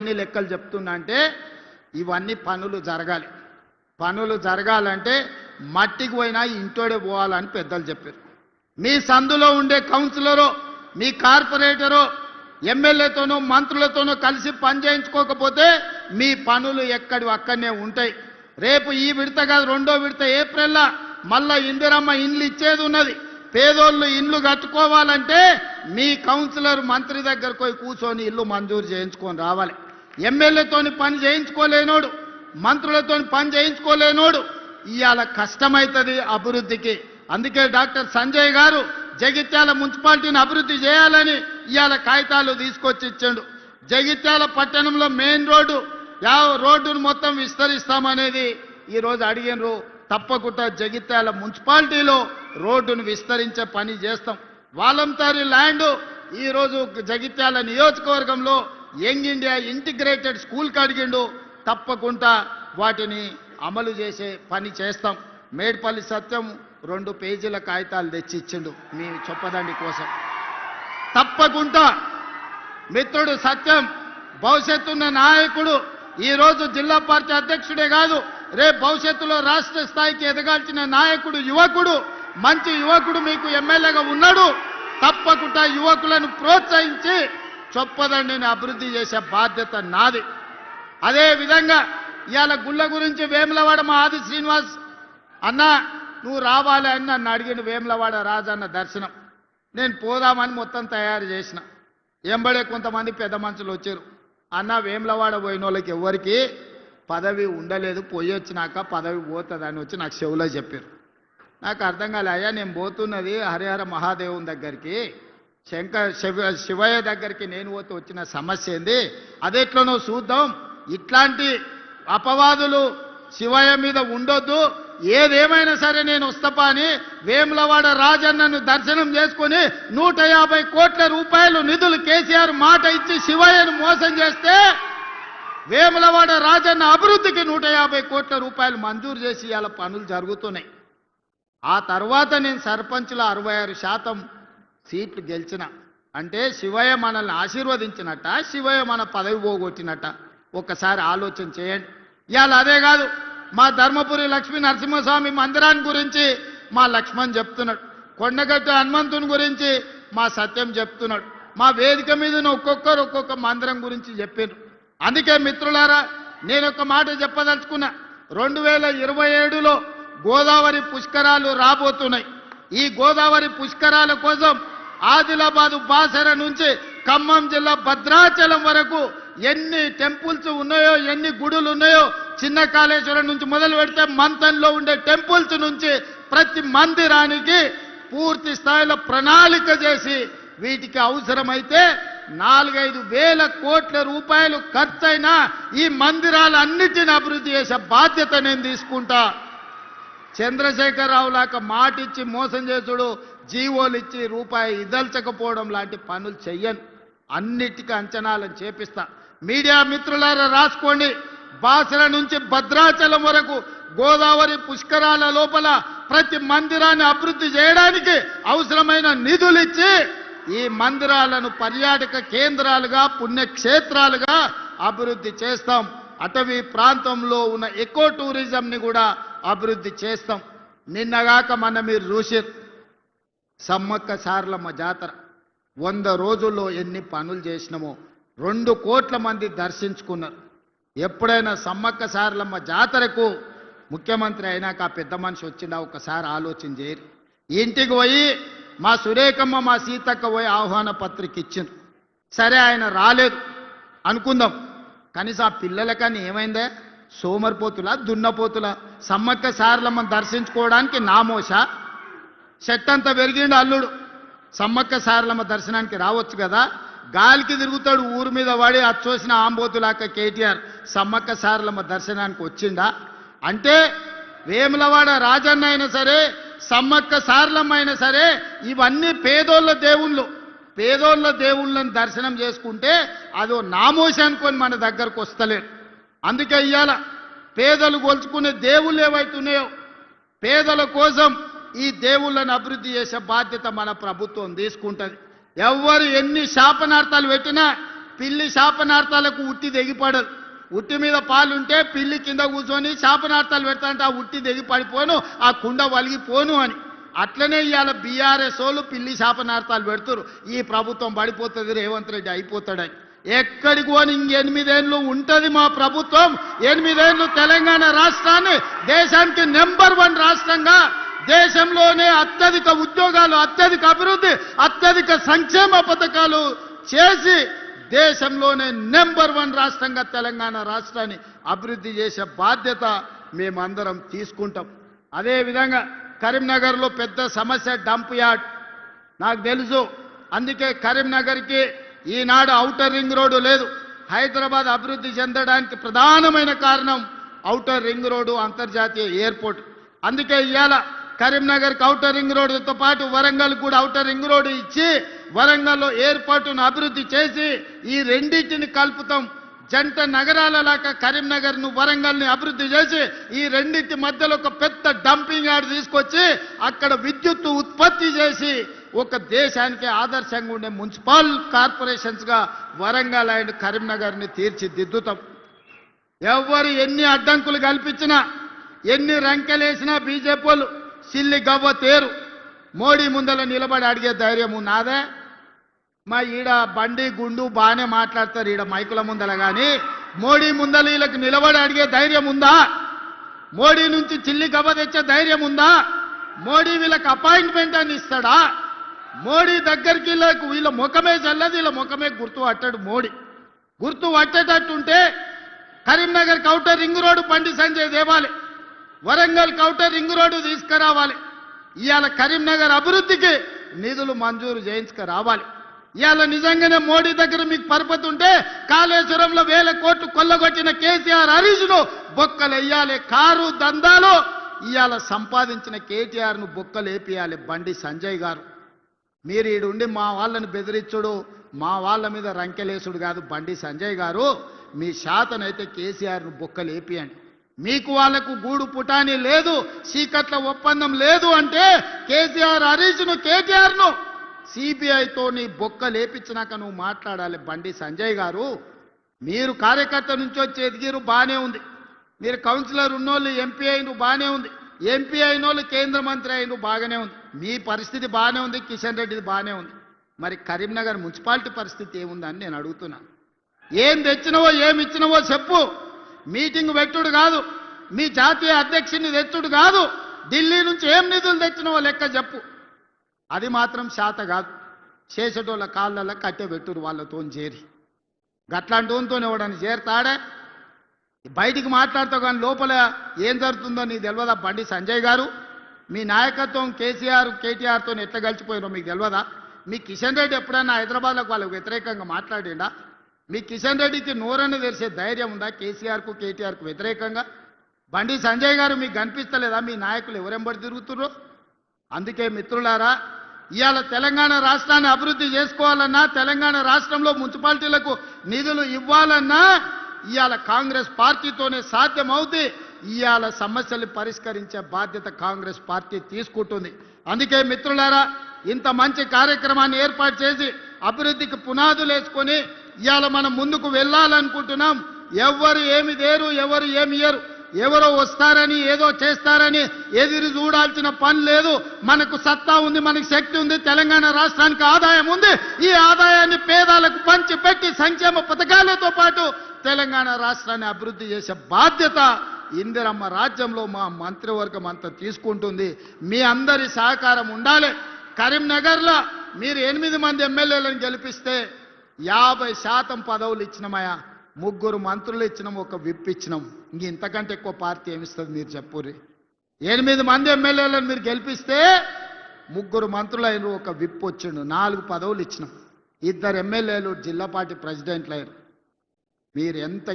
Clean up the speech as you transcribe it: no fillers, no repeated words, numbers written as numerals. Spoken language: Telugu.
ఎన్ని లెక్కలు చెప్తున్నా అంటే ఇవన్నీ పనులు జరగాలి. పనులు జరగాలంటే మట్టికి పోయినా ఇంటోడే పోవాలని పెద్దలు చెప్పారు. మీ సందులో ఉండే కౌన్సిలరో మీ కార్పొరేటరో ఎమ్మెల్యేతోనో మంత్రులతోనో కలిసి పని చేయించుకోకపోతే మీ పనులు ఎక్కడి అక్కడనే ఉంటాయి. రేపు ఈ విడత కాదు రెండో విడత ఏప్రిల్లో మళ్ళా ఇందిరమ్మ ఇండ్లు ఇచ్చేది ఉన్నది. పేదోళ్ళు ఇండ్లు కట్టుకోవాలంటే మీ కౌన్సిలర్ మంత్రి దగ్గరకు పోయి కూర్చొని ఇల్లు మంజూరు చేయించుకొని రావాలి. ఎమ్మెల్యేతోని పని చేయించుకోలేనోడు మంత్రులతోని పని చేయించుకోలేనోడు ఇవాళ కష్టమవుతుంది అభివృద్ధికి. అందుకే డాక్టర్ సంజయ్ గారు జగిత్యాల మున్సిపాలిటీని అభివృద్ధి చేయాలని ఇవాళ కాగితాలు తీసుకొచ్చి ఇచ్చాడు. జగిత్యాల పట్టణంలో మెయిన్ రోడ్డును మొత్తం విస్తరిస్తామనేది ఈరోజు అడిగినరు. తప్పకుండా జగిత్యాల మున్సిపాలిటీలో రోడ్డును విస్తరించే పని చేస్తాం. వాలంటరీ ల్యాండ్ ఈరోజు జగిత్యాల నియోజకవర్గంలో యంగ్ ఇండియా ఇంటిగ్రేటెడ్ స్కూల్కి అడిగిండు. తప్పకుండా వాటిని అమలు చేసే పని చేస్తాం. మేడ్పల్లి సత్యం 2 పేజీల కాగితాలు తెచ్చి ఇచ్చిండు మీ చొప్పదండి కోసం. తప్పకుండా మిత్రుడు సత్యం భవిష్యత్తున్న నాయకుడు. ఈరోజు జిల్లా పార్టీ అధ్యక్షుడే కాదు, రేపు భవిష్యత్తులో రాష్ట్ర స్థాయికి ఎదగాల్సిన నాయకుడు, యువకుడు, మంచి యువకుడు మీకు ఎమ్మెల్యేగా ఉన్నాడు. తప్పకుండా యువకులను ప్రోత్సహించి చొప్పదండిని అభివృద్ధి చేసే బాధ్యత నాది. అదే విధంగా ఇవాళ గుళ్ళ గురించి వేములవాడ మా ఆది శ్రీనివాస్ అన్న నువ్వు రావాలి అని నన్ను అడిగిన. వేములవాడ రాజన్న దర్శనం నేను పోదామని మొత్తం తయారు చేసిన. ఎంబడే కొంతమంది పెద్ద మనుషులు వచ్చారు. అన్న వేములవాడ పోయిన వాళ్ళకి ఎవరికి పదవి ఉండలేదు, పోయి వచ్చినాక పదవి పోతుందని వచ్చి నాకు చెవులో చెప్పారు. నాకు అర్థం కాలే. అయ్యా నేను పోతున్నది హరిహర మహాదేవుని దగ్గరికి, శివయ్య దగ్గరికి నేను పోతే వచ్చిన సమస్య ఏంది, అదెట్లనో చూద్దాం. ఇట్లాంటి అపవాదులు శివయ్య మీద ఉండొద్దు, ఏదేమైనా సరే నేను వస్తపా అని వేములవాడ రాజన్నను దర్శనం చేసుకుని 150 కోట్ల రూపాయలు నిధులు కేసీఆర్ మాట ఇచ్చి శివయ్యను మోసం చేస్తే వేములవాడ రాజన్న అభివృద్ధికి 150 కోట్ల రూపాయలు మంజూరు చేసి ఇవాళ పనులు జరుగుతున్నాయి. ఆ తర్వాత నేను సర్పంచ్లో 66% సీట్లు గెలిచిన. అంటే శివయ్య మనల్ని ఆశీర్వదించినట్ట, శివయ్య మన పదవి పోగొట్టినట్ట? ఒక్కసారి ఆలోచన చేయండి. ఇవాళ అదే కాదు, మా ధర్మపురి లక్ష్మీ నరసింహస్వామి మందిరాన్ని గురించి మా లక్ష్మణ్ చెప్తున్నాడు, కొండగట్టు హనుమంతుని గురించి మా సత్యం చెప్తున్నాడు, మా వేదిక మీద ఒక్కొక్కరు ఒక్కొక్క మందిరం గురించి చెప్పారు. అందుకే మిత్రులారా నేను ఒక మాట చెప్పదలుచుకున్నా. 2027లో గోదావరి పుష్కరాలు రాబోతున్నాయి. ఈ గోదావరి పుష్కరాల కోసం ఆదిలాబాదు బాసర నుంచి ఖమ్మం జిల్లా భద్రాచలం వరకు ఎన్ని టెంపుల్స్ ఉన్నాయో, ఎన్ని గుడులు ఉన్నాయో, చిన్న కాళేశ్వరం నుంచి మొదలు పెడితే మంతంలో ఉండే టెంపుల్స్ నుంచి ప్రతి మందిరానికి పూర్తి స్థాయిలో ప్రణాళిక చేసి వీటికి అవసరమైతే 4-5 వేల కోట్ల రూపాయలు ఖర్చైనా ఈ మందిరాలన్నిటిని అభివృద్ధి చేసే బాధ్యత నేను తీసుకుంటా. చంద్రశేఖరరావు లాగా మాటిచ్చి మోసం చేసుడు, జీవోలు ఇచ్చి రూపాయి ఇదల్చకపోవడం లాంటి పనులు చెయ్యను. అన్నిటికీ అంచనాలను చేపిస్తా. మీడియా మిత్రులారా రాసుకోండి. బాసర నుంచి భద్రాచలం వరకు గోదావరి పుష్కరాల లోపల ప్రతి మందిరాన్ని అభివృద్ధి చేయడానికి అవసరమైన నిధులు ఇచ్చి ఈ మందిరాలను పర్యాటక కేంద్రాలుగా, పుణ్యక్షేత్రాలుగా అభివృద్ధి చేస్తాం. అటవీ ప్రాంతంలో ఉన్న ఎకో టూరిజంని కూడా అభివృద్ధి చేస్తాం. నిన్నగాక మన మీరు చూసారు సమ్మక్క సారలమ్మ జాతర 100 రోజుల్లో ఎన్ని పనులు చేసినామో. 2 కోట్ల మంది దర్శించుకున్నారు. ఎప్పుడైనా సమ్మక్క సారలమ్మ జాతరకు ముఖ్యమంత్రి అయినాక ఆ పెద్ద మనిషి వచ్చిందా ఒకసారి ఆలోచన చేయరు. ఇంటికి పోయి మా సురేఖమ్మ మా సీతక్క పోయి ఆహ్వాన పత్రిక ఇచ్చిండ్రు. సరే ఆయన రాలేదు అనుకుందాం, కనీసం ఆ పిల్లలకని ఏమైందే, సోమరిపోతులా దున్నపోతులా? సమ్మక్క సారలమ్మను దర్శించుకోవడానికి నామోషా? చెట్టంతా పెరిగిండు అల్లుడు, సమ్మక్క సారలమ్మ దర్శనానికి రావచ్చు కదా. గాలికి తిరుగుతాడు ఊరు మీద వాడి అచ్చోసిన ఆంబోతులాక కేటీఆర్ సమ్మక్క సారలమ్మ దర్శనానికి వచ్చిండా? అంటే వేములవాడ రాజన్న అయినా సరే, సమ్మక్క సారలమ్మ అయినా సరే, ఇవన్నీ పేదోళ్ళ దేవుళ్ళు. పేదోళ్ళ దేవుళ్ళని దర్శనం చేసుకుంటే అదో నామోషి అనుకొని మన దగ్గరకు వస్తలేరు. అందుకే ఇవాళ పేదలు గొలుచుకునే దేవుళ్ళు ఏవైతున్నాయో పేదల కోసం ఈ దేవుళ్ళను అభివృద్ధి చేసే బాధ్యత మన ప్రభుత్వం తీసుకుంటుంది. ఎవరు ఎన్ని శాపనార్థాలు పెట్టినా పిల్లి శాపనార్థాలకు ఉట్టి తెగిపడదు. ఉట్టి మీద పాలుంటే పిల్లి కింద కూర్చొని శాపనార్థాలు పెడతాంటే ఆ ఉట్టి తెగి పడిపోను, ఆ కుండ వలిగిపోను అని. అట్లనే ఇవాళ బీఆర్ఎస్ వాళ్ళు పిల్లి శాపనార్థాలు పెడుతురు. ఈ ప్రభుత్వం పడిపోతుంది, రేవంత్ రెడ్డి అయిపోతాడని. ఎక్కడికి పోని 8 ఏళ్ళు ఉంటుంది మా ప్రభుత్వం. 8 ఏళ్ళు తెలంగాణ రాష్ట్రాన్ని దేశానికి నెంబర్ 1 రాష్ట్రంగా, దేశంలోనే అత్యధిక ఉద్యోగాలు, అత్యధిక అభివృద్ధి, అత్యధిక సంక్షేమ పథకాలు చేసి దేశంలోనే నెంబర్ 1 రాష్ట్రంగా తెలంగాణ రాష్ట్రాన్ని అభివృద్ధి చేసే బాధ్యత మేమందరం తీసుకుంటాం. అదేవిధంగా కరీంనగర్లో పెద్ద సమస్య డంప్ యార్డ్ నాకు తెలుసు. అందుకే కరీంనగర్కి ఈనాడు ఔటర్ రింగ్ రోడ్డు లేదు. హైదరాబాద్ అభివృద్ధి చెందడానికి ప్రధానమైన కారణం ఔటర్ రింగ్ రోడ్డు, అంతర్జాతీయ ఎయిర్పోర్ట్. అందుకే ఇవాళ కరీంనగర్కి ఔటర్ రింగ్ రోడ్డుతో పాటు వరంగల్ కూడా ఔటర్ రింగ్ రోడ్డు ఇచ్చి వరంగల్లో ఎయిర్పోర్టును అభివృద్ధి చేసి ఈ రెండింటిని కలుపుతాం. జంట నగరాలలాగా కరీంనగర్ను వరంగల్ని అభివృద్ధి చేసి ఈ రెండింటి మధ్యలో ఒక పెద్ద డంపింగ్ యార్డ్ తీసుకొచ్చి అక్కడ విద్యుత్తు ఉత్పత్తి చేసి ఒక దేశానికి ఆదర్శంగా ఉండే మున్సిపల్ కార్పొరేషన్స్గా వరంగల్ అండ్ కరీంనగర్ని తీర్చిదిద్దుతాం. ఎవరు ఎన్ని అడ్డంకులు కల్పించినా, ఎన్ని రంకెలేసినా బీజేపీ వాళ్ళు సిల్లి గవ్వ తేరు. మోడీ ముందల నిలబడి అడిగే ధైర్యం నాదే. మా ఈడ బండి గుండు బాగానే మాట్లాడతారు ఈడ మైకుల ముందల, కానీ మోడీ ముందల వీళ్ళకి నిలబడి అడిగే ధైర్యం ఉందా? మోడీ నుంచి చిల్లి గవ్వ తెచ్చే ధైర్యం ఉందా? మోడీ వీళ్ళకి అపాయింట్మెంట్ అని ఇస్తాడా? మోడీ దగ్గరికి వీళ్ళ ముఖమే చల్లదు, వీళ్ళ ముఖమే గుర్తు పట్టాడు. మోడీ గుర్తు పట్టేటట్టుంటే Karimnagar outer ring road Bandi Sanjay దేవాలి, వరంగల్ ఔటర్ రింగ్ రోడ్డు తీసుకురావాలి. ఇవాళ కరీంనగర్ అభివృద్ధికి నిధులు మంజూరు చేయించుకురావాలి. ఇవాళ నిజంగానే మోడీ దగ్గర మీకు పరపతి ఉంటే కాళేశ్వరంలో 1000 కోట్లు కొల్లగొట్టిన కేసీఆర్ హరీష్ను బొక్కలేయాలి. కారు దందాలు ఇవాళ సంపాదించిన కేటీఆర్ను బొక్కలేపియాలి బండి సంజయ్ గారు. మీరు ఈడుండి మా వాళ్ళని బెదిరించుడు, మా వాళ్ళ మీద రంకెలేసుడు కాదు బండి సంజయ్ గారు. మీ శాతనైతే కేసీఆర్ను బొక్కలేపియండి. మీకు వాళ్లకు గూడు పుటాని లేదు, చీకట్ల ఒప్పందం లేదు అంటే కేసీఆర్ హరీష్ను, కేటీఆర్ను సిబిఐతో నీ బొక్క లేపించినాక నువ్వు మాట్లాడాలి బండి సంజయ్ గారు. మీరు కార్యకర్త నుంచి వచ్చి ఎదిగిరు బాగానే ఉంది, మీరు కౌన్సిలర్ ఉన్నోళ్ళు ఎంపీ అయిన బాగానే ఉంది, ఎంపీ అయిన వాళ్ళు కేంద్ర మంత్రి అయిన బాగానే ఉంది, మీ పరిస్థితి బాగానే ఉంది, కిషన్ రెడ్డిది బాగానే ఉంది. మరి కరీంనగర్ మున్సిపాలిటీ పరిస్థితి ఏముందని నేను అడుగుతున్నాను. ఏం తెచ్చినవో ఏమి ఇచ్చినవో చెప్పు. మీటింగ్ పెట్టుడు కాదు, మీ జాతీయ అధ్యక్షుని తెచ్చుడు కాదు, ఢిల్లీ నుంచి ఏం నిధులు తెచ్చినవో లెక్క చెప్పు. అది మాత్రం శాత కాదు. చేసేటోళ్ళ కాళ్ళల్లో కట్టె పెట్టురు వాళ్ళతో చేరి. గట్లాంటి వాళ్ళతో ఎవడని చేరుతాడే? బయటికి మాట్లాడతావు కానీ లోపల ఏం జరుగుతుందో నీకు తెలియదా బండి సంజయ్ గారు? మీ నాయకత్వం కేసీఆర్ కేటీఆర్తో ఎట్లా కలిసిపోయినో మీకు తెలియదా? మీ కిషన్ రెడ్డి ఎప్పుడైనా హైదరాబాద్లోకి వాళ్ళకు వ్యతిరేకంగా మాట్లాడిండా? మీ కిషన్ రెడ్డికి నోరని తెరిసే ధైర్యం ఉందా కేసీఆర్కు కేటీఆర్కు వ్యతిరేకంగా? బండి సంజయ్ గారు మీకు కనిపిస్తలేదా మీ నాయకులు ఎవరెంబడి తిరుగుతుర్రో? అందుకే మిత్రులారా, ఇవాళ తెలంగాణ రాష్ట్రాన్ని అభివృద్ధి చేసుకోవాలన్నా, తెలంగాణ రాష్ట్రంలో మున్సిపాలిటీలకు నిధులు ఇవ్వాలన్నా ఇవాళ కాంగ్రెస్ పార్టీతోనే సాధ్యమవుతుంది. ఇవాళ సమస్యలు పరిష్కరించే బాధ్యత కాంగ్రెస్ పార్టీ తీసుకుంటుంది. అందుకే మిత్రులారా, ఇంత మంచి కార్యక్రమాన్ని ఏర్పాటు చేసి అభివృద్ధికి పునాదులు వేసుకొని ఇవాళ మనం ముందుకు వెళ్ళాలనుకుంటున్నాం. ఎవరు ఏమి దేరు, ఎవరు ఏమి ఇయ్యరు, ఎవరో వస్తారని ఏదో చేస్తారని ఎదురు చూడాల్సిన పని లేదు. మనకు సత్తా ఉంది, మనకు శక్తి ఉంది, తెలంగాణ రాష్ట్రానికి ఆదాయం ఉంది. ఈ ఆదాయాన్ని పేదలకు పంచి పెట్టి సంక్షేమ పథకాలతో పాటు తెలంగాణ రాష్ట్రాన్ని అభివృద్ధి చేసే బాధ్యత ఇందిరమ్మ రాజ్యంలో మా మంత్రివర్గం అంతా తీసుకుంటుంది. మీ అందరి సహకారం ఉండాలి. కరీంనగర్లో మీరు 8 మంది ఎమ్మెల్యేలను గెలిపిస్తే 50% పదవులు ఇచ్చినామయ్యా. 3 మంత్రులు ఇచ్చినాం, 1 విప్ ఇచ్చినాం. ఇంతకంటే ఎక్కువ పార్టీ ఏమిస్తుంది మీరు చెప్పుర్రి? 8 మంది ఎమ్మెల్యేలను మీరు గెలిపిస్తే 3 మంత్రులు అయినారు, 1 విప్ వచ్చిండు, 4 పదవులు ఇచ్చినాం. 2 ఎమ్మెల్యేలు జిల్లా పార్టీ ప్రెసిడెంట్లు అయ్యారు. మీరు ఎంత